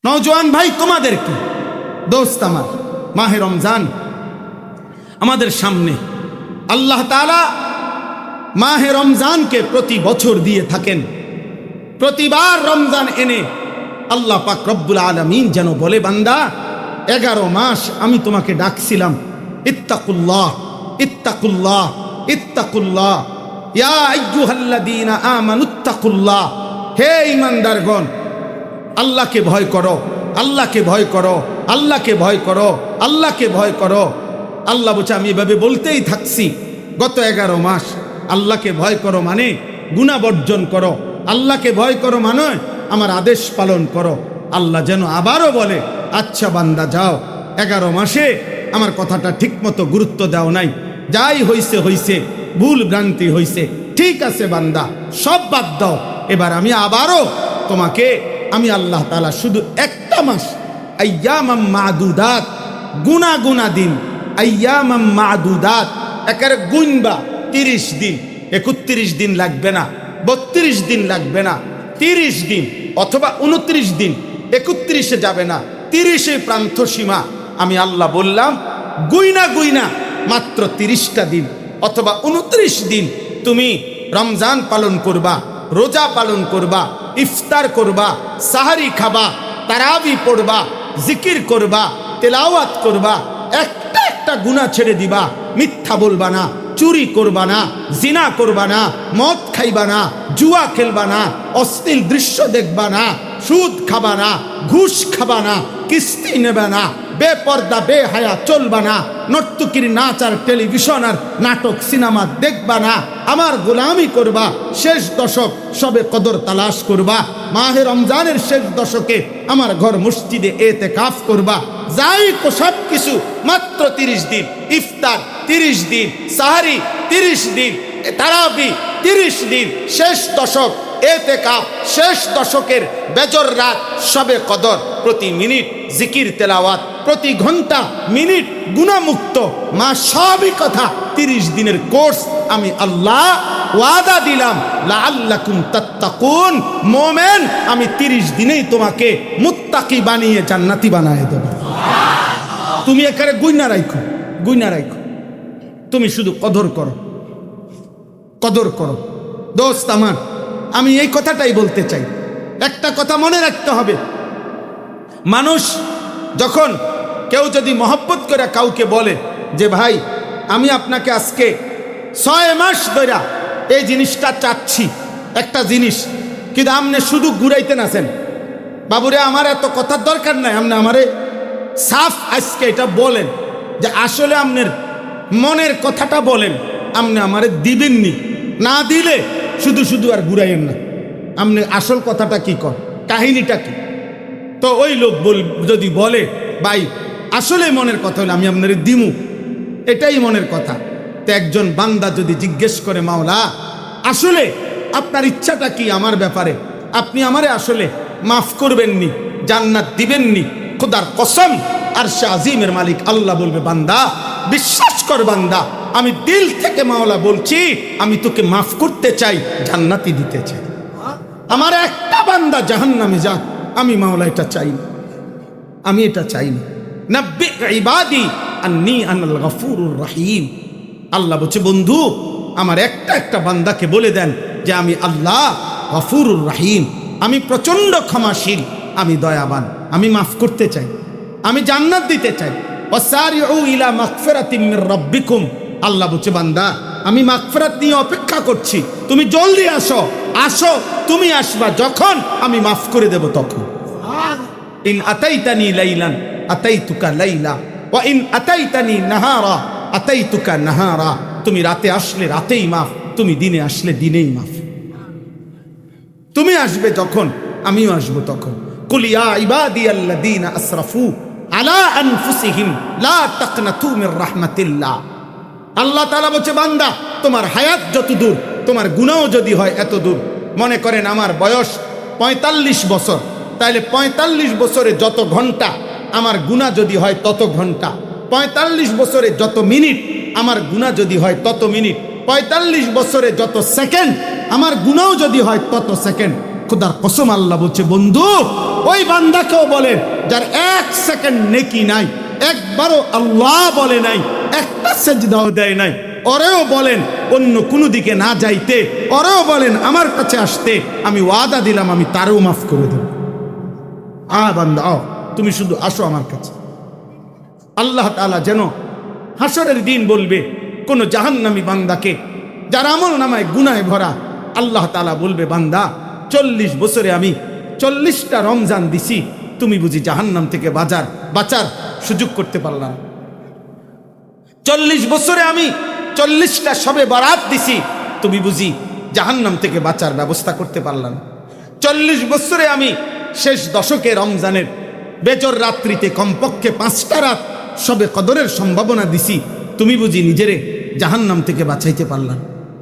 নওজোয়ান ভাই তোমাদেরকে, দোস্ত আমার, মাহে রমজান আমাদের সামনে। আল্লাহ তাআলা মাহে রমজানকে প্রতি বছর দিয়ে থাকেন। প্রতিবার রমজান এনে আল্লাহ পাক রব্বুল আলামিন যেন বলে, বান্দা 11 মাস আমি তোমাকে ডাকছিলাম, ইত্তাকুল্লাহ ইত্তাকুল্লাহ ইত্তাকুল্লাহ ইয়া আইয়ুহাল্লাযীনা আমানুত্তাকুল্লাহ। হে ঈমানদারগণ, আল্লাহকে ভয় করো, আল্লাহকে ভয় করো, আল্লাহকে ভয় করো, আল্লাহকে ভয় করো। আল্লাহ বলছে আমি এভাবে বলতেই থাকছি গত 11 মাস। আল্লাহকে ভয় করো মানে গুনাহ বর্জন করো, আল্লাহকে ভয় করো মানে আমার আদেশ পালন করো। আল্লাহ যেন আবারও বলে, আচ্ছা বান্দা যাও, 11 মাসে আমার কথাটা ঠিকমতো গুরুত্ব দাও নাই, যাই হইছে হইছে, ভুল ভ্রান্তি হইছে, ঠিক আছে বান্দা, সব বাদ দাও। এবার আমি আবারও তোমাকে, আমি আল্লাহ তাআলা শুধু একটা মাস, আইয়ামাম মাদুদাত, গুনা গুনা দিন, আইয়ামাম মাদুদাত, একেবারে গুনবা 30 দিন, 31 দিন লাগবে না, 32 দিন লাগবে না, 30 দিন অথবা 29 দিন, 31-এ যাবে না, 30-এ প্রান্ত সীমা। আমি আল্লাহ বললাম গুইনা গুইনা মাত্র 30টা দিন অথবা 29 দিন তুমি রমজান পালন করবা, রোজা পালন করবা, ইফতার করবা, সাহারি খাবা, তারাবি পড়বা, জিকির করবা, তেলাওয়াত করবা, একটা একটা গুনাহ ছেড়ে দিবা, মিথ্যা বলবা না, চুরি করবা না, জিনা করবা না, মদ খাইবা না, জুয়া খেলবা না, অশ্লীল দৃশ্য দেখবা না, সুদ খাবা না, ঘুষ খাবা না, কিস্তি নেবে না, বেপর্দা বেহায়া চলবা না, নর্তকীর নাচ আর টেলিভিশন আর নাটক সিনেমা দেখবা না, আমার গোলামি করবা, শেষ দশক সবে কদর তালাশ করবা, মাহে রমজানের শেষ দশকে আমার ঘর মসজিদে এতেকাফ করবা, যাই সব কিছু মাত্র 30 দিন, ইফতার 30 দিন, সাহারি 30 দিন, তারাবি 30 দিন, শেষ দশক এতেকাফ, শেষ দশকের বেজর রাত সবে কদর, প্রতি মিনিট জিকির তেলাওয়াত, প্রতি ঘন্টা মিনিট গুনাহমুক্ত, মা সবই কথা 30 দিনের কোর্স আমি আল্লাহ ওয়াদা দিলাম, লাআল্লাকুম তাত্তাকুন, মোমেন আমি 30 দিনেই তোমাকে মুত্তাকি বানিয়ে জান্নাতি বানায় দেব। তুমি এখানে গুইনা রাখো, গুইনা রাখো, তুমি শুধু কদর করো, কদর করো। দোস্ত আমার, আমি এই কথাটাই বলতে চাই। একটা কথা মনে রাখতে হবে, মানুষ যখন কেউ যদি মহব্বত করে কাউকে বলে যে ভাই আমি আপনাকে আজকে 6 মাস ধরে এই জিনিসটা চাচ্ছি, একটা জিনিস, কিন্তু আপনি শুধু ঘুরাইতে নাছেন, বাবুরে আমার এত কথার দরকার নাই, আপনি আমারে সাফ আজকে এটা বলেন যে আসলে আপনার মনের কথাটা বলেন, আপনি আমারে দিবেননি, না দিলে শুধু শুধু আর ঘুরাইয়েন না, আপনি আসল কথাটা কি কর, কাহিনীটা কি। তো ওই লোক যদি বলে ভাই আসলে মনের কথা হলে আমি আপনার দিমু, এটাই মনের কথা। তো একজন বান্দা যদি জিজ্ঞেস করে মাওলা আসলে আপনার ইচ্ছাটা কি আমার ব্যাপারে, আপনি আমারে আসলে মাফ করবেননি, জান্নাত দিবেননি, খোদার কসম আরশে আজিমের মালিক আল্লাহ বলবে বান্দা বিশ্বাস কর বান্দা, আমি দিল থেকে মাওলা বলছি আমি তোকে মাফ করতে চাই, জান্নাতি দিতে চাই। আমার একটা বান্দা জাহান্নামে যাক আমি মাওলা এটা চাই না, আমি এটা চাই না। নাব্বি ইবাদি আন্নী আনাল গফুরুর রহিম। আল্লাহ বলছে বন্ধু আমার একটা একটা বান্দাকে বলে দেন যে আমি আল্লাহ গফুরুর রহিম, আমি প্রচন্ড ক্ষমাশীল, আমি দয়াবান, আমি মাফ করতে চাই, আমি জান্নাত দিতে চাই। ওয়াসারিউ ইলা মাগফিরাতিম মির রাব্বিকুম। আল্লাহ বলছে বান্দা আমি মাগফিরাত নিয়ে অপেক্ষা করছি, তুমি জলদি আসো, আসো, তুমি আসবা যখন আমি মাফ করে দেব তখন। ইন আতাইতানি লাইলান আতাইতুকা লাইলা ওয়া ইন আতাইতানি নাহারা আতাইতুকা নাহারা। তুমি রাতে আসলে রাতেই মাফ, তুমি দিনে আসলে দিনেই মাফ। তুমি আসবে যখন আমিও আসবো তখন। কুল ইয়া ইবাদিয়াল্লাযীনা আসরাফু আলা আনফুসিহিম লা তাকনাতু মির রাহমাতিল্লাহ। আল্লাহ তাআলা বলছে বান্দা তোমার হায়াত যত দূর, তোমার গুনাহ যদি হয় এত দূর, মনে করেন আমার বয়স 45 বছর, তাহলে 45 বছরে যত ঘন্টা আমার গুনাহ যদি হয় তত ঘন্টা, 45 বছরে যত মিনিট আমার গুনাহ যদি হয় তত মিনিট, 45 বছরে যত সেকেন্ড আমার গুনাহ যদি হয় তত সেকেন্ড, খোদার কসম আল্লাহ বলছে, বন্ধু ওই বান্দাকেও বলেন যার 1 সেকেন্ড নেকি নাই, একবারও আল্লাহ বলে নাই, একটা সেজদাও দেয় নাই, ওরেও বলেন অন্য কোনো দিকে না যাইতে, ওরেও বলেন আমার কাছে আসতে, আমি ওয়াদা দিলাম আমি তারও মাফ করে দেব। বান্দা আও, তুমি শুধু আসো আমার কাছে। আল্লাহ তাআলা যেন হাসরের দিন বলবে কোন জাহান্নামী বান্দাকে, যার আমল নামায় গুনাহে ভরা, আল্লাহ তাআলা বলবে, বান্দা 40 বছরে আমি 40টা রমজান দিছি, তুমি বুঝি জাহান্নাম থেকে বাঁচার সুযোগ করতে পারলাম? 40 বছরে আমি 40টা শবে বারাত দিছি, তুমি বুঝি জাহান্নাম থেকে বাঁচার ব্যবস্থা করতে পারলাম? 40 বছরে আমি শেষ দশকে রমজানের বেজর রাত্রিতে কমপক্ষে 5টা রাত শবে কদরের সম্ভাবনা দিছি, তুমি বুঝি নিজেরে জাহান্নাম থেকে বাঁচাইতে পারলাম?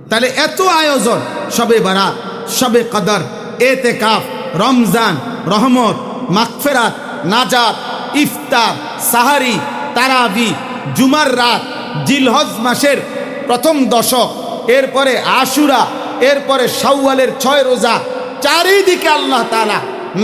তাহলে এত আয়োজন, শবে বারাত, শবে কদর, এতেকাফ, রমজান, রহমত, মাগফিরাত, নাজাত, ইফতার, সাহারি, তারাবি, জুমার রাত, জিলহজ মাসের প্রথম দশক, এরপরে আশুরা, এরপরে শাওয়ালের 6 রোজা, চারিদিকে আল্লাহ তাআলা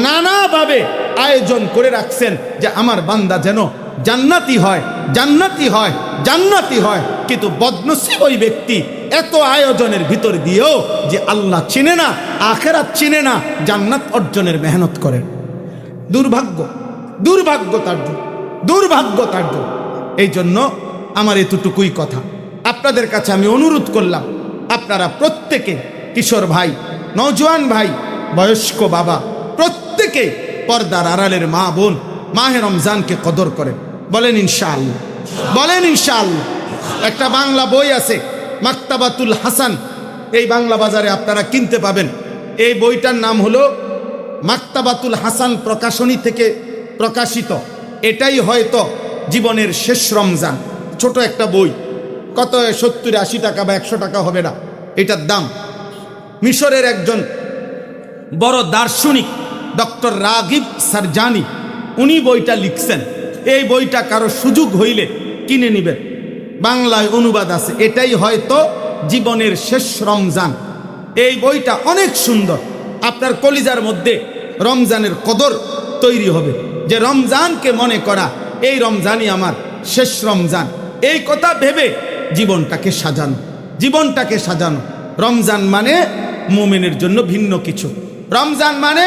নানাভাবে আয়োজন করে রাখছেন যে আমার বান্দা যেন জান্নাতি হয়, জান্নাতি হয়, জান্নাতি হয়। কিন্তু বদনসিব ওই ব্যক্তি এত আয়োজনের ভিতর দিয়েও যে আল্লাহ চিনে না, আখিরাত চিনে না, জান্নাত অর্জনের মেহনত করেন। দুর্ভাগ্য, দুর্ভাগ্য তার জন্য, দুর্ভাগ্য তার জন্য। এই জন্য আমার এতটুকুই কথা, আপনাদের কাছে আমি অনুরোধ করলাম, আপনারা প্রত্যেকে, কিশোর ভাই, নওজোয়ান ভাই, বয়স্ক বাবা, প্রত্যেকে পর্দার আড়ালের মা বোন মাহে রমজানকে কদর করেন। বলেন ইনশাআল্লাহ, বলেন ইনশাআল্লাহ। একটা বাংলা বই আছে মাকতাবাতুল হাসান, এই বাংলা বাজারে আপনারা কিনতে পাবেন। এই বইটার নাম হলো মাকতাবাতুল হাসান প্রকাশনী থেকে প্রকাশিত। এটাই হয়তো জীবনের শেষ রমজান। ছোট একটা বই, কত 70-80 টাকা বা 100 টাকা হবে না এটার দাম। মিশরের একজন বড় দার্শনিক ডক্টর রাগিব সারজানি, উনি বইটা লিখছেন। এই বইটা কারো সুযোগ হইলে কিনে নেবেন, বাংলায় অনুবাদ আছে। এটাই হয়তো জীবনের শেষ রমজান। এই বইটা অনেক সুন্দর, আপনার কলিজার মধ্যে রমজানের কদর তৈরি হবে, যে রমজানকে মনে করা এই রমজানই আমার শেষ রমজান, এই কথা ভেবে জীবনটাকে সাজানো, জীবনটাকে সাজানো। রমজান মানে মুমিনের জন্য ভিন্ন কিছু, রমজান মানে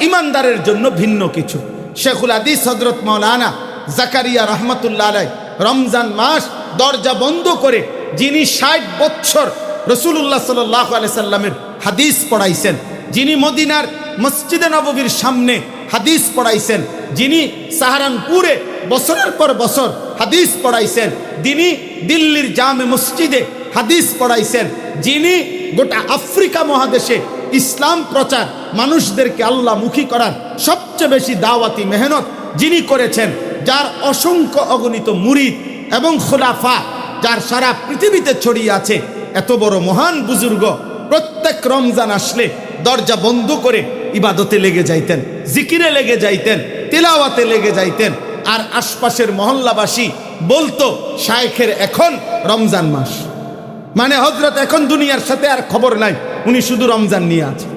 ইমানদারের জন্য ভিন্ন কিছু। শেখুল হাদিস হযরত মাওলানা জাকারিয়া রহমাতুল্লাহ আলাইহি রমজান মাস দরজা বন্ধ করে যিনি 60 বছর রাসূলুল্লাহ সাল্লাল্লাহু আলাইহি সাল্লামের হাদিস পড়াইছেন, যিনি মদিনার মসজিদে নববীর সামনে হাদিস পড়াইছেন, যিনি সাহারানপুরে বছরের পর বছর হাদিস পড়াইছেন, যিনি দিল্লির জামে মসজিদে হাদিস পড়াইছেন, যিনি গোটা আফ্রিকা মহাদেশে ইসলাম প্রচার, মানুষদেরকে আল্লাহমুখী করার সবচেয়ে বেশি দাওয়াতি মেহনত যিনি করেছেন, যার অসংখ্য অগণিত মুরিদ এবং খোলাফা যার সারা পৃথিবীতে ছড়িয়ে আছে, এত বড় মহান বুজুর্গ প্রত্যেক রমজান আসলে দরজা বন্ধ করে ইবাদতে লেগে যাইতেন, জিকিরে লেগে যাইতেন, তিলাওয়াতে লেগে যাইতেন। আর আশপাশের মহল্লাবাসী বলতো, শায়েখের এখন রমজান মাস, মানে হযরত এখন দুনিয়ার সাথে আর খবর নাই, উনি শুধু রমজান নিয়ে আছে।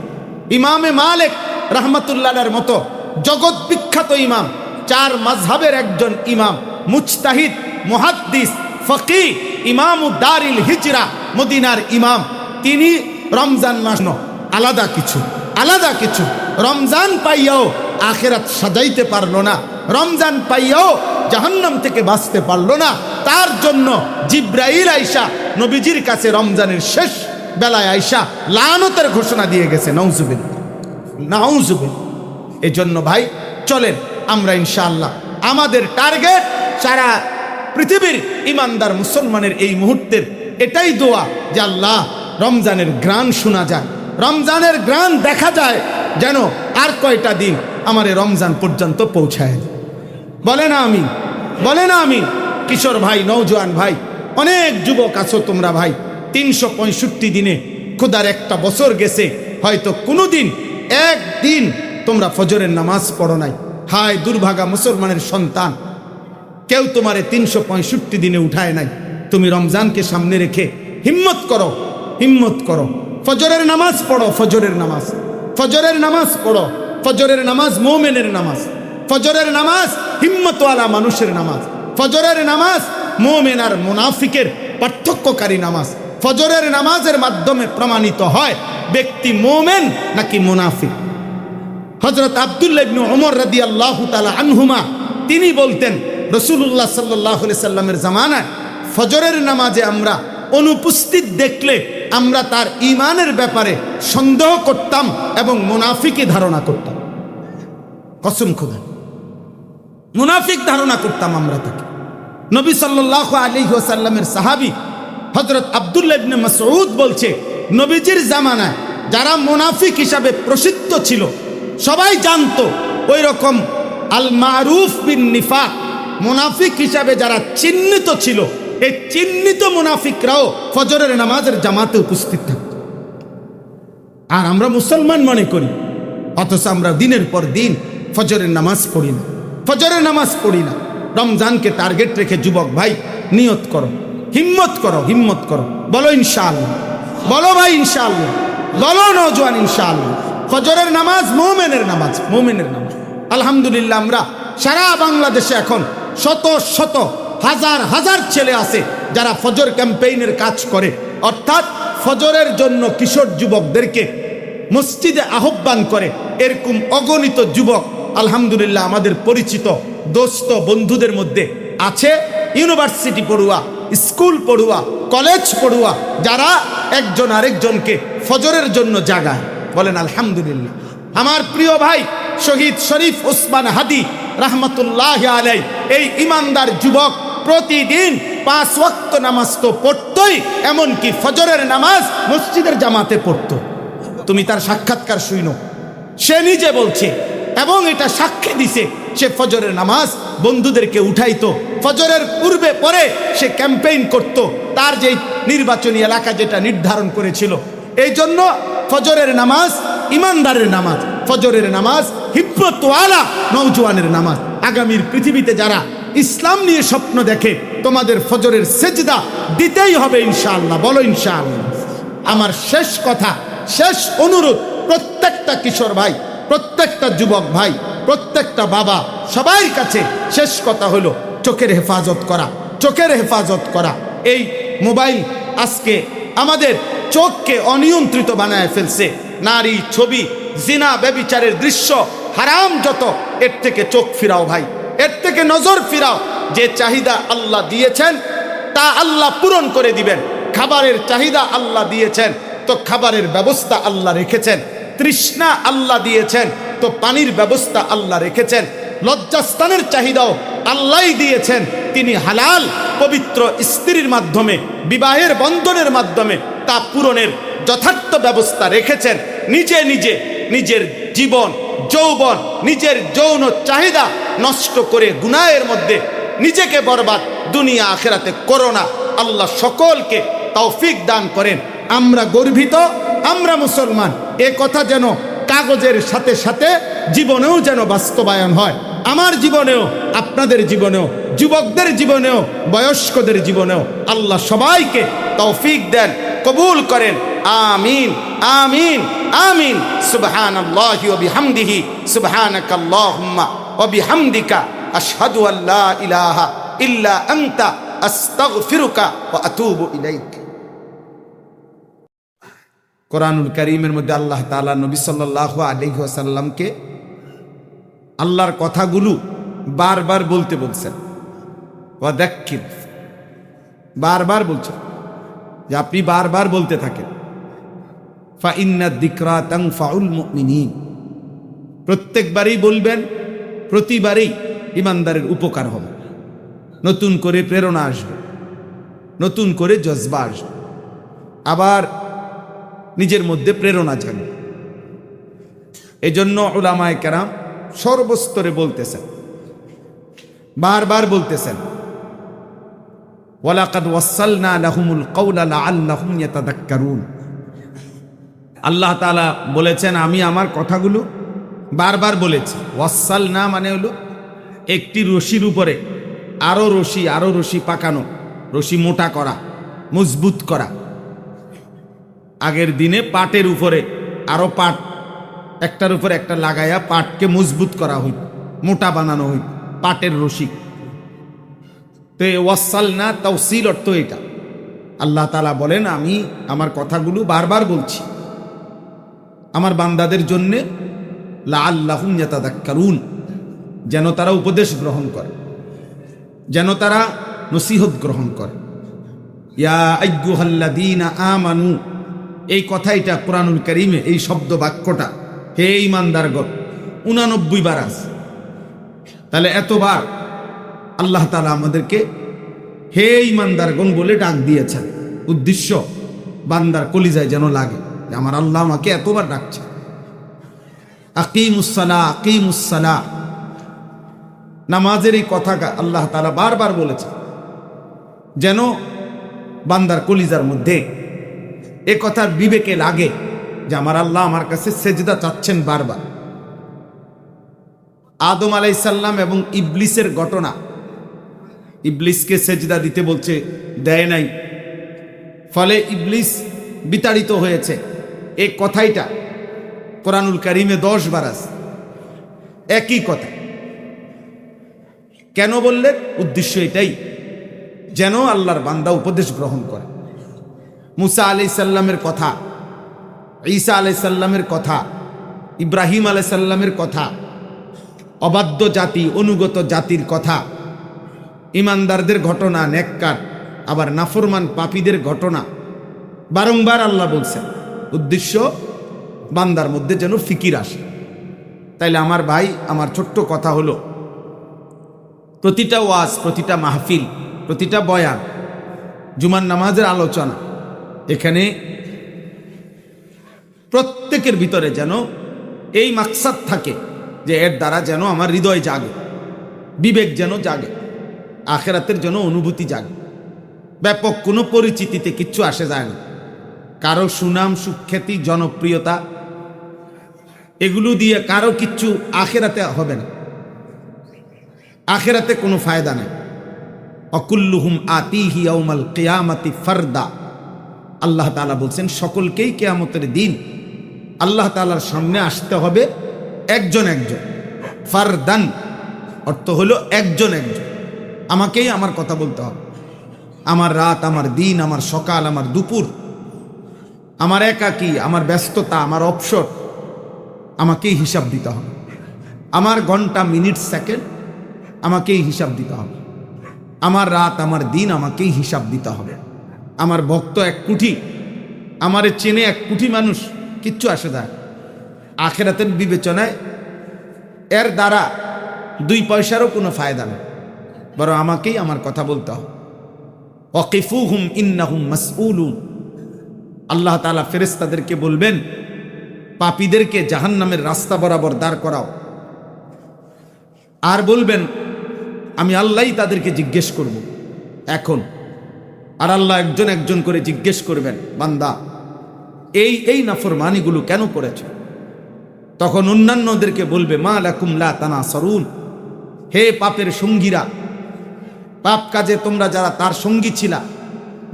ইমামে মালিক রাহমাতুল্লাহর মতো জগৎ বিখ্যাত ইমাম, 4 মাযহাবের একজন ইমাম, মুজতাহিদ, মুহাদ্দিস, ফকিহ, ইমামু দারিল হিজরা, মদিনার ইমাম, তিনি রমজান মাস আলাদা কিছু, আলাদা কিছু। রমজান পাইয়াও আখিরাত সাজাইতে পারলো না, রমজান পাইয়াও জাহান্নাম থেকে বাঁচতে পারলো না। তার জন্য জিব্রাইল আইসা নবীজির কাছে রমজানের শেষ বেলায় আইসা লানতের ঘোষণা দিয়ে গেছে। নাউজুবিল্লাহ, নাউজুবিল্লাহ। এজন্য ভাই চলেন আমরা ইনশাআল্লাহ, আমাদের টার্গেট সারা পৃথিবীর ইমানদার মুসলমানের এই মুহূর্তের এটাই দোয়া যে আল্লাহ রমজানের গ্রান শোনা যায়, রমজানের গ্রান দেখা যায়, যেন আর কয়টা দিন আমার রমজান পর্যন্ত পৌঁছায়। বলে না আমিন, বলে না আমিন। কিশোর ভাই, নওজোয়ান ভাই, অনেক যুবক আছো তোমরা ভাই, 365 দিনে খোদার একটা বছর গেছে, হয়তো কোনো দিন একদিন তোমরা ফজরের নামাজ পড়ো নাই। হায় দুর্ভাগা মুসলমানের সন্তান, কেউ তোমারে 365 দিনে উঠায় নাই। তুমি রমজানকে সামনে রেখে হিম্মত করো, হিম্মত করো, ফজরের নামাজ পড়ো, ফজরের নামাজ। ফজরের নামাজ পড়ো। ফজরের নামাজ মুমিনের নামাজ, ফজরের নামাজ হিম্মতওয়ালা মানুষের নামাজ, ফজরের নামাজ মুমিন আর মুনাফিকের পার্থক্যকারী নামাজ। ফজরের নামাজের মাধ্যমে প্রমাণিত হয় ব্যক্তি মুমিন নাকি মুনাফিক। হযরত আব্দুল্লাহ ইবনে ওমর রাদিয়াল্লাহু তাআলা আনহুমা তিনি বলতেন, রাসূলুল্লাহ সাল্লাল্লাহু আলাইহি সাল্লামের জামানায় ফজরের নামাজে আমরা অনুপস্থিত দেখলে আমরা তার ঈমানের ব্যাপারে সন্দেহ করতাম এবং মুনাফিকি ধারণা করতাম। কসম খোদা, মুনাফিক ধারণা করতাম আমরা তাকে। নবী সাল্লাল্লাহু আলাইহি ওয়াসাল্লামের সাহাবী হযরত আব্দুল্লাহ ইবনে মাসউদ বলছে, নবীজির জামানায় যারা মুনাফিক হিসাবে প্রসিদ্ধ ছিল, সবাই জানতো, ওই রকম আল মারুফ বিন নিফাক মুনাফিক হিসাবে যারা চিহ্নিত ছিল, এই চিহ্নিত মুনাফিকরাও ফজরের নামাজের জামাতে উপস্থিত থাকত। আর আমরা মুসলমান মনে করি, অথচ আমরা দিনের পর দিন ফজরের নামাজ পড়ি না, ফজরের নামাজ পড়ি না। রমজানকে টার্গেট রেখে যুবক ভাই নিয়ত করো, হিম্মত করো, হিম্মত করো, বলো ইনশাআল্লাহ, বলো ভাই ইনশাআল্লাহ, বলো নওজোয়ান ইনশাআল্লাহ। ফজরের নামাজ মুমিনের নামাজ, মুমিনের নামাজ। আলহামদুলিল্লাহ, আমরা সারা বাংলাদেশে এখন শত শত হাজার হাজার ছেলে আছে যারা ফজর ক্যাম্পেইনের কাজ করে, অর্থাৎ ফজরের জন্য কিশোর যুবকদেরকে মসজিদে আহ্বান করে। এরকম অগণিত যুবক আলহামদুলিল্লাহ আমাদের পরিচিত দোস্ত বন্ধুদের মধ্যে আছে, ইউনিভার্সিটি পড়ুয়া, স্কুল পড়ুয়া, কলেজ পড়ুয়া, যারা একজন আরেকজনকে ফজরের জন্য জাগায়। বলেন আলহামদুলিল্লাহ। আমার প্রিয় ভাই শহীদ শরীফ ওসমান হাদি রাহমাতুল্লাহি আলাইহি, এই ইমানদার যুবক প্রতিদিন 5 ওয়াক্ত নামাজ তো পড়তই, এমনকি ফজরের নামাজ মসজিদের জামাতে পড়তো। তুমি তার সাক্ষাৎকার শুনো, সে নিজে বলছে এবং এটা সাক্ষী দিছে, সে ফজরের নামাজ বন্ধুদেরকে উঠাইতো, ফজরের পূর্বে পরে সে ক্যাম্পেইন করত, তার যে নির্বাচনী এলাকা যেটা নির্ধারণ করেছিল। এই জন্য ফজরের নামাজ ইমানদারের নামাজ, ফজরের নামাজ হিম্মতওয়ালা নওজোয়ানের নামাজ। আগামীর পৃথিবীতে যারা ইসলাম নিয়ে স্বপ্ন দেখে, তোমাদের ফজরের সেজদা দিতেই হবে ইনশাআল্লাহ, বলো ইনশাআল্লাহ। আমার শেষ কথা, শেষ অনুরোধ প্রত্যেকটা কিশোর ভাই, প্রত্যেকটা যুবক ভাই, প্রত্যেকটা বাবা, সবার কাছে শেষ কথা হলো চোখের হেফাজত করা, চোখের হেফাজত করা। এই মোবাইল আজকে আমাদের চোখকে অনিয়ন্ত্রিত বানায় ফেলছে। নারী, ছবি, জিনা, ব্যভিচারের দৃশ্য, হারাম যত, এর থেকে চোখ ফিরাও ভাই, এর থেকে নজর ফিরাও। যে চাহিদা আল্লাহ দিয়েছেন তা আল্লাহ পূরণ করে দিবেন। খাবারের চাহিদা আল্লাহ দিয়েছেন, তো খাবারের ব্যবস্থা আল্লাহ রেখেছেন। তৃষ্ণা আল্লাহ দিয়েছেন, তো পানির ব্যবস্থা আল্লাহ রেখেছেন। লজ্জাস্থানের চাহিদাও আল্লাহই দিয়েছেন। তিনি হালাল পবিত্র স্ত্রীর মাধ্যমে, বিবাহের বন্ধনের মাধ্যমে তা পূরণের যথার্থ ব্যবস্থা রেখেছেন। নিজে নিজে নিজের জীবন, যৌবন, নিজের যৌন চাহিদা নষ্ট করে গুনাহের মধ্যে নিজেকে বরবাদ দুনিয়া আখেরাতে করো না। আল্লাহ সকলকে তৌফিক দান করেন। আমরা গর্বিত, আমরা মুসলমান, এ কথা যেন কাগজের সাথে সাথে জীবনেও যেন বাস্তবায়ন হয়। আমার জীবনেও, আপনাদের জীবনেও, যুবকদের জীবনেও, বয়স্কদের জীবনেও আল্লাহ সবাইকে তৌফিক দেন, কবুল করেন। আমিন, আমিন, আমিন। সুবহানাল্লাহি ওয়া বিহামদিহি, সুবহানাকাল্লাহুম্মা ওয়া বিহামদিকা, আশহাদু আল্লা ইলাহা ইল্লা আনতা, আস্তাগফিরুকা ওয়া আতুবু ইলাইক। কোরআনুল কারীমের মধ্যে আল্লাহ তাআলা নবী সাল্লাল্লাহু আলাইহি ওয়াসাল্লামকে আল্লাহর কথাগুলো বারবার বলতে বলছেন। ওয়াদাক্কির, বারবার বলছেন যে আপনি বারবার বলতে থাকেন। ফা ইন্না যিকরা তানফাউল মুমিনিন, প্রত্যেকবারই বলবেন, প্রতিবারই ইমানদারের উপকার হবে। নতুন করে প্রেরণা আসবে, নতুন করে জজবা আসবে, আবার নিজের মধ্যে প্রেরণা জাগে। এই জন্য উলামায়ে কেরাম সর্বস্তরে বলতেছেন, বারবার বলতেছেন, ওয়ালাকাদ ওয়াসালনা লাহুমুল কাওলা লাআল্লাহুম ইয়াতাযাক্কারুন। আল্লাহ তাআলা বলেছেন, আমি আমার কথাগুলো বারবার বলেছি। ওয়াসালনা মানে হলো একটি রশির উপরে আরো রশি পাকানো, রশি মোটা করা, মজবুত করা। আগের দিনে পাটের উপরে আরো পাট একটার উপর একটা লাগাইয়া পাটকে মজবুত করা হইত, মোটা বানানো হইত, পাটের রশি। তো ওয়াসাল না তাওসিল অর্থ এটা। আল্লাহ তাআলা বলেন, আমি আমার কথাগুলো বারবার বলছি আমার বান্দাদের জন্যে, লাআল্লাহুম ইয়াতাযাক্কারুন, যেন তারা উপদেশ গ্রহণ করে, যেন তারা নসিহত গ্রহণ করে। ইয়া আইয়ুহাল্লাযীনা আমানু, এই কথা এটা কোরআনুল কারীমে এই শব্দ বাক্যটা হে ঈমানদারগণ 89 বার আছে। তাহলে এতবার আল্লাহ তাআলা আমাদেরকে হে ঈমানদারগণ বলে ডাক দিয়েছেন। উদ্দেশ্য বান্দার কলিজায় যেন লাগে যে আমার আল্লাহ আমাকে এতবার ডাকছে। আকিমুস সালাহ, আকিমুস সালাহ, নামাজের এই কথাটা আল্লাহ তাআলা বারবার বলেছেন, যেন বান্দার কলিজার মধ্যে এ কথার বিবেকে লাগে যে আমার আল্লাহ আমার কাছে সেজদা চাচ্ছেন বারবার। আদম আলাইহিস সালাম এবং ইবলিসের ঘটনা, ইবলিসকে সেজদা দিতে বলছে, দেয় নাই, ফলে ইবলিস বিতাড়িত হয়েছে। এই কথাইটা কোরআনুল কারীমে 10 বার আছে, একই কথা। কেন বললেন? উদ্দেশ্য এটাই, যেন আল্লাহর বান্দা উপদেশ গ্রহণ করে। মুসা আলাইহিস সালামের কথা, ঈসা আলাইহিস সালামের কথা, ইব্রাহিম আলাইহিস সালামের কথা, অবাধ্য জাতি অনুগত জাতির কথা, ইমানদারদের ঘটনা, নেককার আবার নাফরমান পাপীদের ঘটনা বারংবার আল্লাহ বলছেন। উদ্দেশ্য বান্দার মধ্যে যেন ফিকির আসে। তাইলে আমার ভাই, আমার ছোট্ট কথা হলো, প্রতিটা ওয়াজ, প্রতিটা মাহফিল, প্রতিটা বয়ান, জুমার নামাজের আলোচনা, এখানে প্রত্যেকের ভিতরে যেন এই মাকসাদ থাকে যে এর দ্বারা যেন আমার হৃদয় জাগে, বিবেক যেন জাগে, আখিরাতের যেন অনুভূতি জাগে। ব্যাপক কোনো পরিচিতিতে কিচ্ছু আসে যায় না। কারো সুনাম, সুখ্যাতি, জনপ্রিয়তা এগুলো দিয়ে কারো কিচ্ছু আখিরাতে হবে না, আখিরাতে কোনো ফায়দা নেই। অকুল্লুহুম আতিহি ইয়াউমাল কিয়ামাতি ফারদা, আল্লাহ তাআলা বলছেন সকলকেই কিয়ামতের দিন আল্লাহ তাআলার সামনে আসতে হবে একজন একজন। ফারদান অর্থ হলো একজন একজন, আমাকেই আমার কথা বলতে হবে। আমার রাত, আমার দিন, আমার সকাল, আমার দুপুর, আমার একাকী, আমার ব্যস্ততা, আমার অবসর, আমাকেই হিসাব দিতে হবে। আমার ঘন্টা, মিনিট, সেকেন্ড আমাকেই হিসাব দিতে হবে। আমার রাত, আমার দিন আমাকেই হিসাব দিতে হবে। আমার ভক্ত 1 কোটি, আমারে চেনে 1 কোটি মানুষ, কিচ্ছু আসে যায় আখিরাতের বিবেচনায়। এর দ্বারা 2 পয়সারও কোনো ফায়দা নেই, বরং আমাকেই আমার কথা বলতে হবে। ওয়াকিফুহুম ইন্নাহুম মাসউলুন, আল্লাহ তাআলা ফেরেশতাদেরকে বলবেন পাপীদেরকে জাহান্নামের রাস্তা বরাবর দাঁড় করাও, আর বলবেন আমি আল্লাহই তাদেরকে জিজ্ঞেস করব এখন। আর আল্লাহ একজন একজন করে জিজ্ঞেস করবেন, বান্দা এই এই নাফরমানিগুলো কেন করেছো? তখন অন্যান্যদেরকে বলবে, মা লাকুম লা তানাসারুন, হে পাপের সঙ্গীরা, পাপ কাজে তোমরা যারা তার সঙ্গী ছিলা,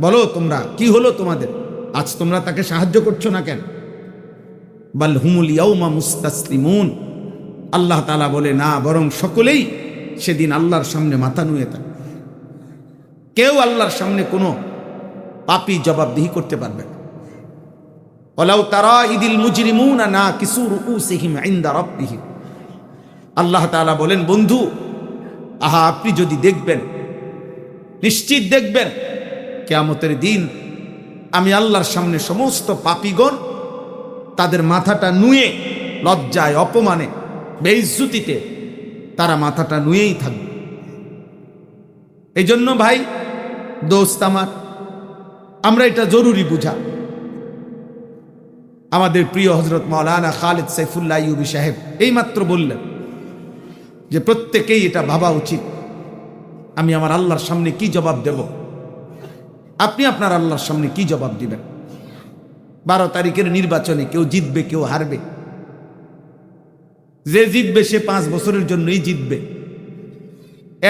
বলো তোমরা কি হলো তোমাদের? আজ তোমরা তাকে সাহায্য করছো না কেন? বাল হুমুল ইয়াউমা মুস্তাসলিমুন, আল্লাহ তাআলা বলে না, বরং সকলেই সেদিন আল্লাহর সামনে মাথা নুয়ে থাকে। কেউ আল্লাহর সামনে কোনো পাপী জবাবদিহি করতে পারবে না। ওয়ালাউ তারা ইদিল মুজরিমুনা নাকিসু রুউসিহিম ইনদা রাব্বিহিম, আল্লাহ তাআলা বলেন, বন্ধু আহা আপনি যদি দেখবেন, নিশ্চিত দেখবেন কিয়ামতের দিন আমি আল্লাহর সামনে সমস্ত পাপীগণ তাদের মাথাটা নুয়ে, লজ্জায়, অপমানে, বেইজ্জতিতে তারা মাথাটা নুয়েই থাকবে। এই জন্য ভাই, দোস্ত আমার, আমরা এটা জরুরি বুঝা। আমাদের প্রিয় হযরত মাওলানা খালিদ সাইফুল্লাহ আইয়ুবী সাহেব এইমাত্র বললেন যে প্রত্যেকেই এটা ভাবা উচিত, আমি আমার আল্লাহর সামনে কি জবাব দেব। আপনি আপনার আল্লাহর সামনে কি জবাব দিবেন? 12 তারিখের নির্বাচনে কেউ জিতবে, কেউ হারবে। যে জিতবে সে 5 বছরের জন্যই জিতবে।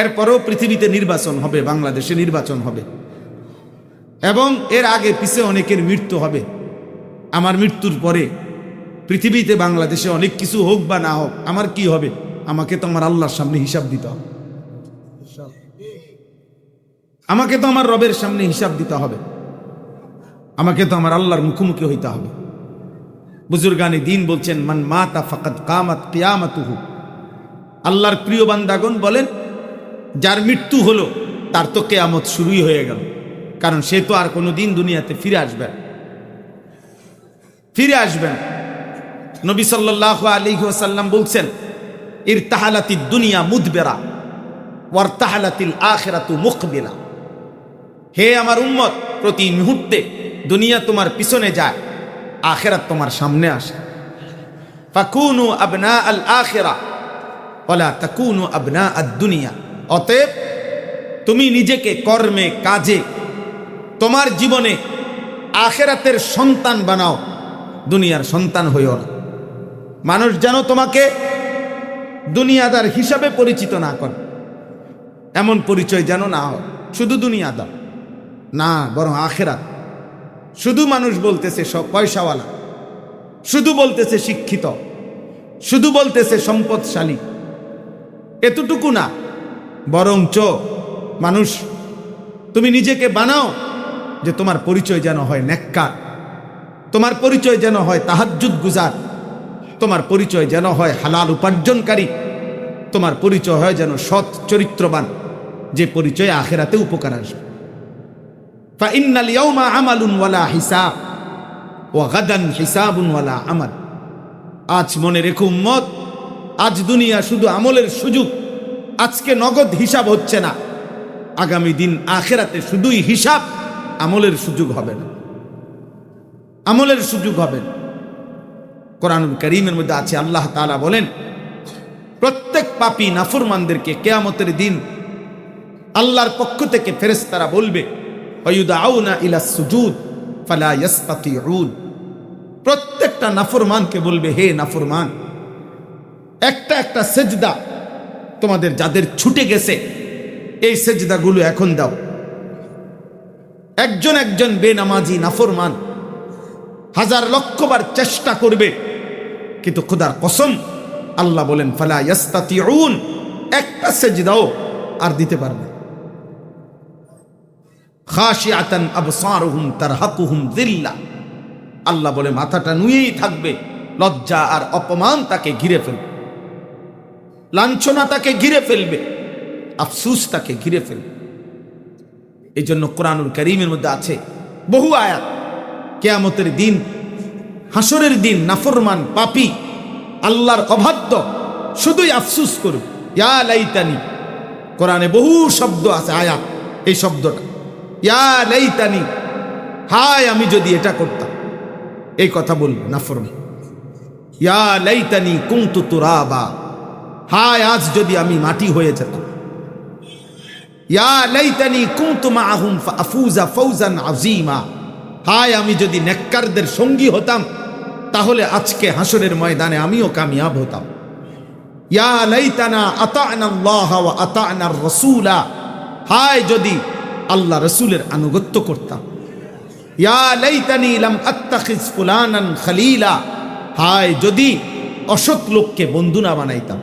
এরপরেও পৃথিবীতে নির্বাচন হবে, বাংলাদেশে নির্বাচন হবে, এবং এর আগে পিছে অনেকের মৃত্যু হবে। আমার মৃত্যুর পরে পৃথিবীতে বাংলাদেশে অনেক কিছু হোক বা না হোক, আমার কি হবে? আমাকে তো আমার আল্লাহর সামনে হিসাব দিতে হবে। আমাকে তো আমার রবের সামনে হিসাব দিতে হবে। আমাকে তো আমার আল্লাহর মুখোমুখি হইতে হবে। বুজুর্গানে দ্বীন বলছেন, মান মাতা ফাকাদ কামাত কিয়ামাতুহু। আল্লাহর প্রিয় বান্দাগণ বলেন, যার মৃত্যু হলো তার তো কিয়ামত শুরুই হয়ে গেল, কারণ সে তো আর কোনোদিন দুনিয়াতে ফিরে আসবেন। নবী সাল্লাল্লাহু আলাইহি ওয়াসাল্লাম বলছেন, ইরতাহালাতিদ দুনিয়া মুদবিরা ওয়ারতাহালাতিল আখিরাতু মুকবিলা। হে আমার উম্মত, প্রতি মুহূর্তে দুনিয়া তোমার পিছনে যায়, আখিরাত তোমার সামনে আসে। ফাকুনু আবনা আল আখিরা ওয়ালা তাকুনু আবনা আদ দুনিয়া। অতএব তুমি নিজেকে কর্মে কাজে তোমার জীবনে আখিরাতের সন্তান বানাও, দুনিয়ার সন্তান হইও না। মানুষ যেন তোমাকে দুনিয়াদার হিসাবে পরিচিত না করে, এমন পরিচয় যেন না হয় শুধু দুনিয়াদার না, বরং আখিরাত। শুধু মানুষ বলতেছে সব পয়সাওয়ালা, শুধু বলতেছে শিক্ষিত, শুধু বলতেছে সম্পদশালী, এতটুকু না, বরঞ্চ মানুষ তুমি নিজেকে বানাও যে তোমার পরিচয় যেন হয় নেককার, তোমার পরিচয় যেন হয় তাহাজ্জুদ গুজার, তোমার পরিচয় যেন হয় হালাল উপার্জনকারী, তোমার পরিচয় হয় যেন সৎ চরিত্রবান, যে পরিচয় আখিরাতে উপকার আসবে। ফাইন্নাল ইয়াউমা আমালুন ওয়ালা হিসাব ওয়া গাদান হিসাবুন ওয়ালা আমাল। আজ মনে রেখো উম্মত, আজ দুনিয়া শুধু আমলের সুযোগ, আজকে নগদ হিসাব হচ্ছে না, আগামী দিন আখিরাতে শুধুই হিসাব, আমলের সুযোগ হবে না, আমলের সুযোগ হবে না। কোরআনুল কারীমের মধ্যে আছে, আল্লাহ তাআলা বলেন, প্রত্যেক পাপী নাফরমানদেরকে কিয়ামতের দিন আল্লাহর পক্ষ থেকে ফেরেশতারা বলবে, ওয়ায়ুদআউনা ইলা সুজুদ ফালা ইস্তাতিউন। প্রত্যেকটা নাফরমানকে বলবে, হে নাফরমান, একটা একটা সেজদা তোমাদের যাদের ছুটে গেছে, এই সেজদাগুলো এখন দাও। একজন একজন বেনামাজি নাফরমান হাজার লক্ষবার চেষ্টা করবে, কিন্তু খোদার কসম আল্লাহ বলেন, ফালা ইস্তাতিউন, একটা সেজদাও আর দিতে পারবে। খাশিআতান আবসারুহুম তারহাকুহুম যিল্লা। আল্লাহ বলে মাথাটা নুয়েই থাকবে, লজ্জা আর অপমান তাকে ঘিরে ফেলবে, লাঞ্ছনা তাকে ঘিরে ফেলবে, আফসোস তাকে ঘিরে ফেলবে। এই জন্য কোরআনুল কারীমের মধ্যে আছে বহু আয়াত, কিয়ামতের দিন, হাসরের দিন নাফরমান পাপী আল্লাহর অবাধ্য শুধুই আফসোস করবে, ইয়া লাইতানি। কোরআনে বহু শব্দ আছে, আয়াত, এই শব্দটা ইয়া লাইতানি, হায় আমি যদি এটা করতাম, এই কথা বলবে নাফরমান। ইয়া লাইতানি কুনতু তুরাবা, হায় আজ যদি আমি মাটি হয়ে যেতাম। ইয়া লাইতানি কুনতু মাআহুম ফাআফুজা ফাওজান আযীমা, হায় আমি যদি নেককারদের সঙ্গী হতাম, তাহলে আজকে হাসরের ময়দানে আমিও কামিয়াব হতাম। ইয়া লাইতানা আতা'না আল্লাহ ওয়া আতা'না আর-রাসূলা, হায় যদি আল্লাহ রসুলের আনুগত্য করতাম। ইয়া লাইতানি লাম আত্তাখিজ ফুলানান খলিলা, হায় যদি অসৎ লোককে বন্ধু না বানাইতাম।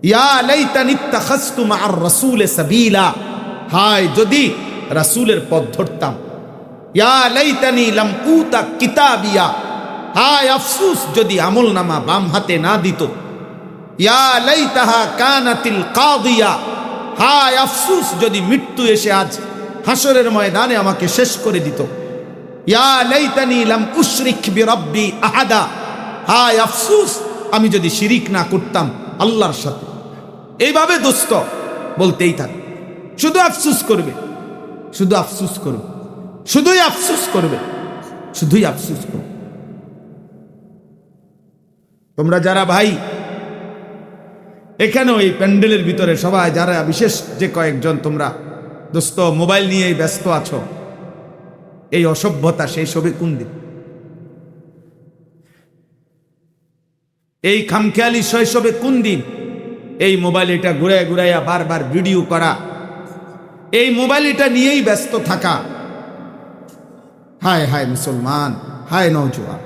ইয়া লাইতানি ইত্তাখাযতু মা'আর রাসূলি সাবিলা, হায় যদি রাসূলের পথ ধরতাম। ইয়া লাইতানি লাম উতা কিতাবিয়া, হায় আফসোস যদি আমলনামা বাম হাতে না দিত। ইয়া লাইতাহা কানাতিল কাদিয়া, হায় আফসোস যদি মৃত্যু এসে আজ হাসরের ময়দানে আমাকে শেষ করে দিত। ইয়া লাইতানি লাম উশরিক বিরাব্বি আহাদা, হায় আফসোস আমি যদি শিরিক না করতাম আল্লাহর সাথে। এইভাবে দোস্ত বলতেই থাকে, শুধু আফসোস করবে, শুধু আফসোস করবে, শুধুই আফসোস করবে, শুধুই আফসোস করবে। তোমরা যারা ভাই এখানেও এই প্যান্ডেলের ভিতরে সবাই যারা, বিশেষ যে কয়েকজন তোমরা দোস্ত মোবাইল নিয়েই ব্যস্ত আছো, এই অসভ্যতা সেই সবে কোন দিন? এই খামখেয়ালি শৈশবে কোন দিন? এই মোবাইল এটা ঘুরাইয়া ঘুরাইয়া বারবার ভিডিও করা, এই মোবাইল এটা নিয়েই ব্যস্ত থাকা। হায় হায় মুসলমান, হায় নওজোয়ান,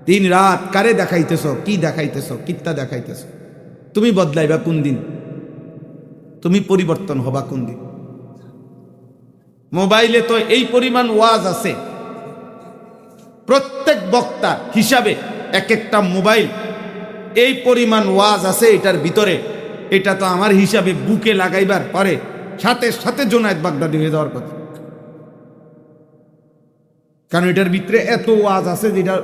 দিন রাত কারে দেখাইতেছ, কি দেখাইতেছ, কিত্তা দেখাইতেছ? তুমি বদলাইবা কোন দিন? তুমি পরিবর্তন হবা কোন দিন? মোবাইলে তো এই পরিমাণ ওয়াজ আছে, প্রত্যেক বক্তা হিসাবে এক একটা মোবাইল এই পরিমাণ ওয়াজ আছে এটার ভিতরে। এটা তো আমার হিসাবে বুকে লাগাইবার পরে সাথে সাথে জোনায়েদ বাগদাদি হয়ে যাওয়ার কথা, কারণ এটার ভিতরে এত ওয়াজ আছে যেটা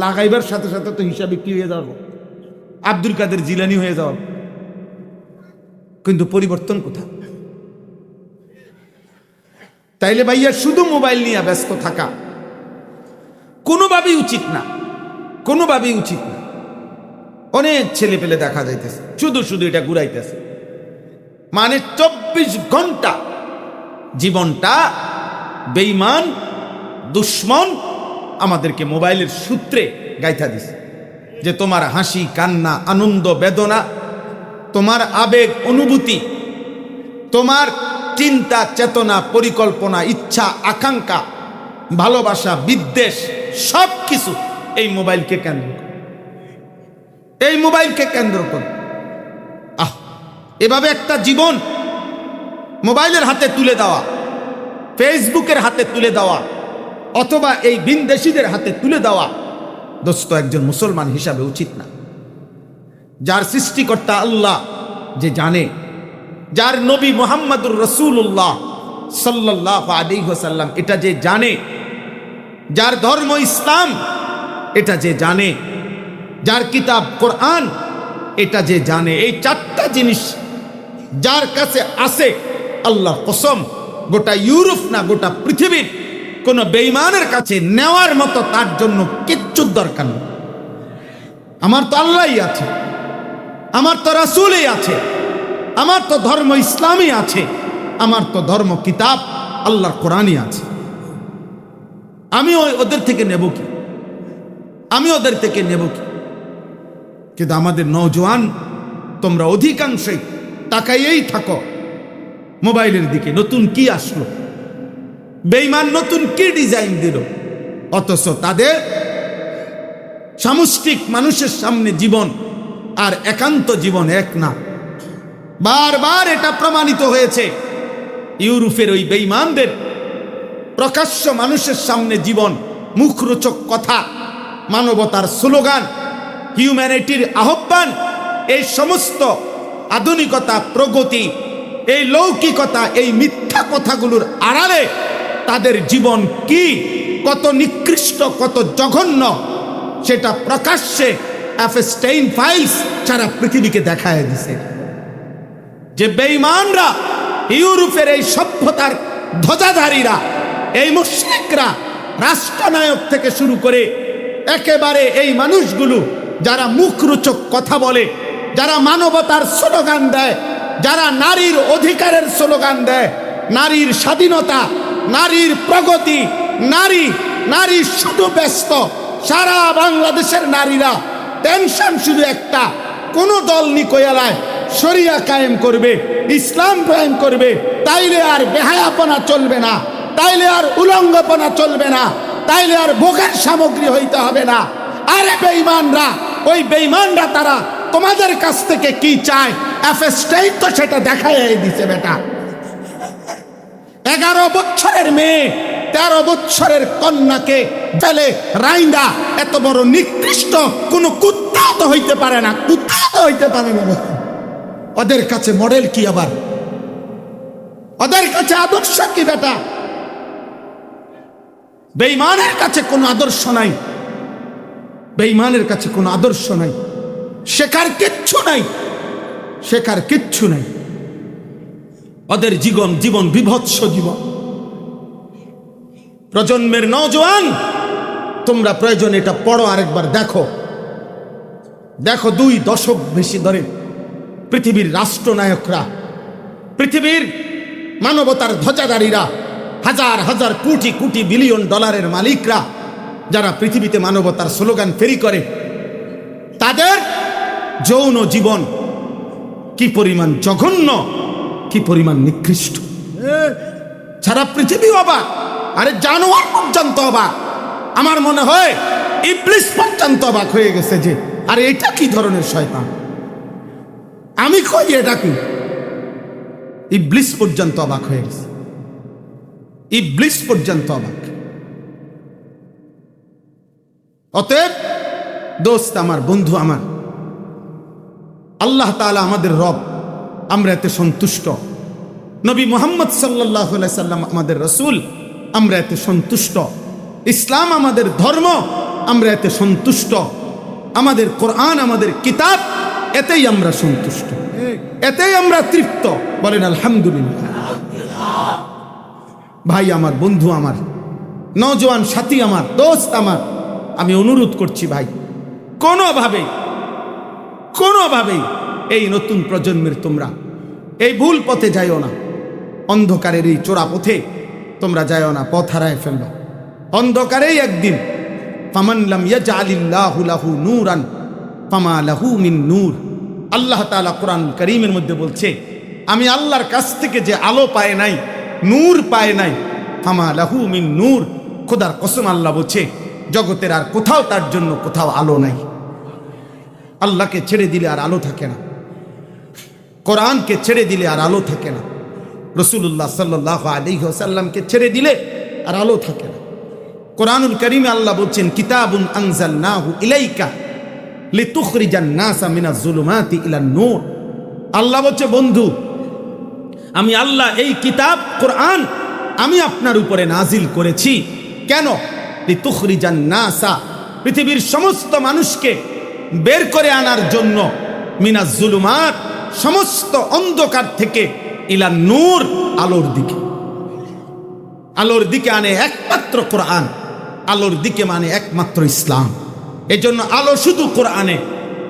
লাগাইবার সাথে সাথে তো হিসাবে কি হয়ে যাওয়ার, আব্দুল কাদের জিলানি হয়ে যাওয়ার। কিন্তু পরিবর্তন কোথায়? তাইলে ভাইয়া শুধু মোবাইল নিয়ে ব্যস্ত থাকা কোনোভাবেই উচিত না, কোনোভাবেই উচিত না। অনেক ছেলে পেলে দেখা যাইতেছে শুধু শুধু এটা ঘুরাইতেছে, মানে 24 ঘন্টা জীবনটা বেঈমান দুশ্মন আমাদেরকে মোবাইলের সূত্রে গাইথা দিছে যে তোমার হাসি কান্না আনন্দ বেদনা, তোমার আবেগ অনুভূতি, তোমার চিন্তা চেতনা পরিকল্পনা ইচ্ছা আকাঙ্ক্ষা ভালোবাসা বিদ্বেষ সব কিছু এই মোবাইলকে কেন্দ্র করে, এই মোবাইলকে কেন্দ্র করে। এভাবে একটা জীবন মোবাইলের হাতে তুলে দেওয়া, ফেসবুকের হাতে তুলে দেওয়া, অথবা এই ভিনদেশীদের হাতে তুলে দেওয়া দোস্ত একজন মুসলমান হিসাবে উচিত না। যার সৃষ্টিকর্তা আল্লাহ যে জানে, যার নবী মুহাম্মদুর রাসূলুল্লাহ সাল্লাল্লাহু আলাইহি ওয়াসাল্লাম এটা যে জানে, যার ধর্ম ইসলাম এটা যে জানে, যার কিতাব কোরআন এটা যে জানে, এই চারটা জিনিস যার কাছে আছে, আল্লাহর কসম গোটা ইউরোপ না গোটা পৃথিবীর কোন বেঈমানের কাছে নেওয়ার মতো তার জন্য কিচ্ছু দরকার নেই। আমার তো আল্লাহই আছে, আমার তো রাসূলই আছে, আমার তো ধর্ম ইসলামই আছে, আমার তো ধর্ম কিতাব আল্লাহর কোরআনই আছে। আমি ওদের থেকে নেব কি? আমি ওদের থেকে নেব কি? কিন্তু আমাদের নওজোয়ান তোমরা অধিকাংশই তাকাইয়েই থাকো মোবাইলের দিকে, নতুন কি আসলো, বেঈমান নতুন কি ডিজাইন দিল, অথচ তাদের সামষ্টিক মানুষের সামনে জীবন আর একান্ত জীবন এক না। বারবার এটা প্রমাণিত হয়েছে। ইউরোপের ওই বেঈমানদের প্রকাশ্য মানুষের সামনে জীবন, মুখরোচক কথা, মানবতার স্লোগান, হিউম্যানিটির আহ্বান, এই সমস্ত আধুনিকতা প্রগতি, এই লৌকিকতা, এই মিথ্যা কথাগুলোর আড়ালে তাদের জীবন কি, কত নিকৃষ্ট, কত জঘন্য, সেটা প্রকাশ্যে এফস্টেইন ফাইলস সারা পৃথিবীকে দেখায় দিছে। যে বেঈমানরা, ইউরোপের এই সভ্যতার ধ্বজাধারীরা, এই মুশরিকরা, রাষ্ট্রনায়ক থেকে শুরু করে একেবারে এই মানুষগুলো যারা মুখরোচক কথা বলে, যারা মানবতার স্লোগান দেয়, যারা নারীর অধিকারের স্লোগান দেয়, নারীর স্বাধীনতা, নারীর প্রগতি, নারী নারী শুধু ব্যস্ত, সারা বাংলাদেশের নারীরা টেনশন শুধু একটা, কোন দল নিকয়ালায় শরিয়া কায়েম করবে, ইসলাম কায়েম করবে, তাইলে আর বেহায়াপনা চলবে না, তাইলে আর উলঙ্গপনা চলবে না, তাইলে আর ভোগের সামগ্রী হইতে হবে না। আরে বেঈমানরা, ওই বেঈমানরা তারা তোমাদের কাছ থেকে কি চায়, এফএসটাই তো সেটা দেখাই দিছে বেটা। 11 বছরের মেয়ে 13 বছরের কন্যাকে জেলে রাইন্দা এত বড় নিকৃষ্ট কোন কুত্তাও তো হইতে পারে না, কুত্তাও তো হইতে পারে না। ওদের কাছে মডেল কি, আবার ওদের কাছে আদর্শ কি বেটা? বেঈমানের কাছে কোনো আদর্শ নাই, বেঈমানের কাছে কোনো আদর্শ নাই, শেখার কিচ্ছু নাই, শেখার কিচ্ছু নাই। ওদের জীবন বিভৎস জীবন। প্রজন্মের নওজোয়ান, তোমরা প্রয়োজন এটা পড়ো, আরেকবার দেখো। 2 দশক বেশি ধরে পৃথিবীর রাষ্ট্রনায়করা, পৃথিবীর মানবতার ধ্বজাধারীরা, হাজার হাজার কোটি কোটি বিলিয়ন ডলারের মালিকরা, যারা পৃথিবীতে মানবতার স্লোগান ফেরি করে, তাদের যৌন জীবন কি পরিমাণ জঘন্য, কি পরিমাণ নিকৃষ্ট, সারা পৃথিবী অবাক, আরে জানোয়ার পর্যন্ত অবাক। আমার মনে হয় ইবলিস পর্যন্ত অবাক হয়ে গেছে যে আরে এটা কি ধরনের শয়তান, আমি কই এটা কি। ইবলিস পর্যন্ত অবাক হয়ে গেছে, ইবলিস পর্যন্ত অবাক। অতএব দোস্ত আমার, বন্ধু আমার, আল্লাহ তাআলা আমাদের রব, আমরা এতে সন্তুষ্ট। নবী মুহাম্মদ সাল্লাল্লাহু আলাইহি সাল্লাম আমাদের রাসূল, আমরা এতে সন্তুষ্ট। ইসলাম আমাদের ধর্ম, আমরা এতে সন্তুষ্ট। আমাদের কোরআন, আমাদের কিতাব, এতেই আমরা সন্তুষ্ট, এতেই আমরা তৃপ্ত। বলেন আলহামদুলিল্লাহ। ভাই আমার, বন্ধু আমার, নওজোয়ান সাথী আমার, দোস্ত আমার, আমি অনুরোধ করছি ভাই, কোনোভাবেই এই নতুন প্রজন্মের তোমরা এই ভুল পথে যাইও না। অন্ধকারের এই চোরা পথে তোমরা যাইও না, পথ হারায় ফেললো। অন্ধকারেই একদিন ফামান লাম ইয়াজআলিল্লাহু লাহু নূরান ফামা লাহু মিন নূর। আল্লাহ তাআলা কোরআনুল কারীমের মধ্যে বলছে, আমি আল্লাহর কাছ থেকে যে আলো পায় নাই, নূর পায় নাই, ফামা লাহু মিন নূর। খোদার কসম আল্লাহ বলছে, জগতের আর কোথাও তার জন্য কোথাও আলো নাই। আল্লাহকে ছেড়ে দিলে আর আলো থাকে না, কোরআনকে ছেড়ে দিলে আর আলো থাকে না, রাসূলুল্লাহ সাল্লাল্লাহু আলাইহি ওয়াসাল্লামকে ছেড়ে দিলে আর আলো থাকে না। কোরআনুল কারীমে আল্লাহ বলছেন, কিতাবুন আনজালনাহু ইলাইকা লিতুখরিজান নাসা মিনাজ যুলুমাতি ইলান নূর। আল্লাহ বলছে, বন্ধু, আমি আল্লাহ এই কিতাব কোরআন আমি আপনার উপরে নাজিল করেছি। কেন? লিতুখরিজান নাসা, পৃথিবীর সমস্ত মানুষকে বের করে আনার জন্য, মিনাজ যুলুমাত, সমস্ত অন্ধকার থেকে, ইলান নূর, আলোর দিকে। আলোর দিকে আনে একমাত্র কোরআন, আলোর দিকে মানে একমাত্র ইসলাম। এজন্য আলো শুধু কোরআনে,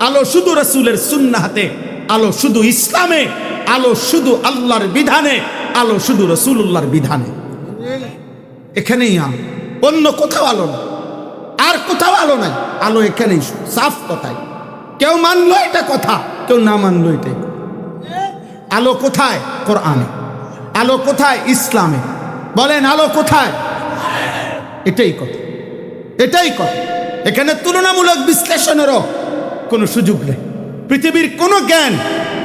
আলো শুধু রাসূলের সুন্নাহতে, আলো শুধু ইসলামে, আলো শুধু আল্লাহর বিধানে, আলো শুধু রাসূলুল্লাহর বিধানে। এখানেই আলো, অন্য কোথাও আলো না, আর কোথাও আলো নাই। আলো এখানেই, সাফ কথায়। কেউ মানলো এটা কথা, কেউ না মানলো এটাই। আলো কোথায়? কোরআনে। আলো কোথায়? ইসলামে। বলেন আলো কোথায়? এটাই কথা, এটাই কথা। এখানে তুলনামূলক বিশ্লেষণেরও কোনো সুযোগ নেই। পৃথিবীর কোনো জ্ঞান,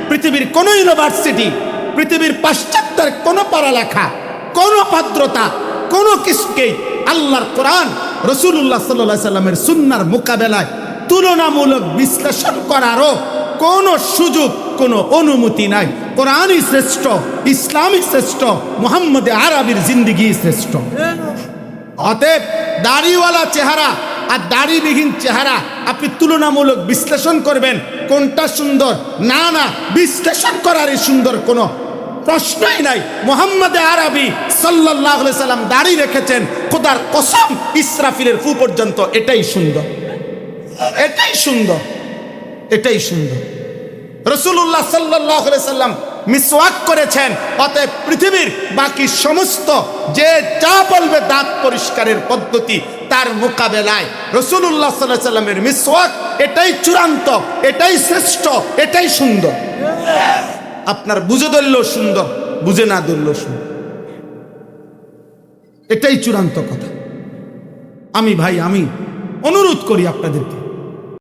পৃথিবীর কোনো ইউনিভার্সিটি, পৃথিবীর পাশ্চাত্যের কোনো পড়ালেখা, কোনো ভদ্রতা, কোনো কিছুকেই আল্লাহর কোরআন, রাসূলুল্লাহ সাল্লাল্লাহু আলাইহি সাল্লামের সুন্নাহর মোকাবেলায় তুলনামূলক বিশ্লেষণ করারও কোনো সুযোগ, কোনো অনুমতি নাই। কোরআনই শ্রেষ্ঠ, ইসলামই শ্রেষ্ঠ, মুহাম্মদ আরবির জিন্দেগি শ্রেষ্ঠ। অতএব দাড়িওয়ালা চেহারা আর দাড়িবিহীন চেহারা আপনি তুলনামূলক বিশ্লেষণ করবেন কোনটা সুন্দর, না না, বিশ্লেষণ করারই সুন্দর কোনো প্রশ্নই নাই। মুহাম্মদ আরবি সাল্লাল্লাহু আলাইহি সাল্লাম দাড়ি রেখেছেন, খোদার কসম ইসরাফিলের ফু পর্যন্ত। এটাই সুন্দর, এটাই সুন্দর, এটাই সুন্দর। রাসূলুল্লাহ সাল্লাল্লাহু আলাইহি সাল্লাম মিসওয়াক করেছেন। অতএব পৃথিবীর বাকি সমস্ত যে যা বলবে দাঁত পরিষ্কারের পদ্ধতি, তার মোকাবেলায় রাসূলুল্লাহ সাল্লাল্লাহু আলাইহি সাল্লামের মিসওয়াক এটাই চূড়ান্ত, এটাই শ্রেষ্ঠ, এটাই সুন্দর। আপনার বুঝে ধরলেও সুন্দর, বুঝে না ধরলেও সুন্দর, এটাই চূড়ান্ত কথা। আমি ভাই, আমি অনুরোধ করি আপনাদেরকে,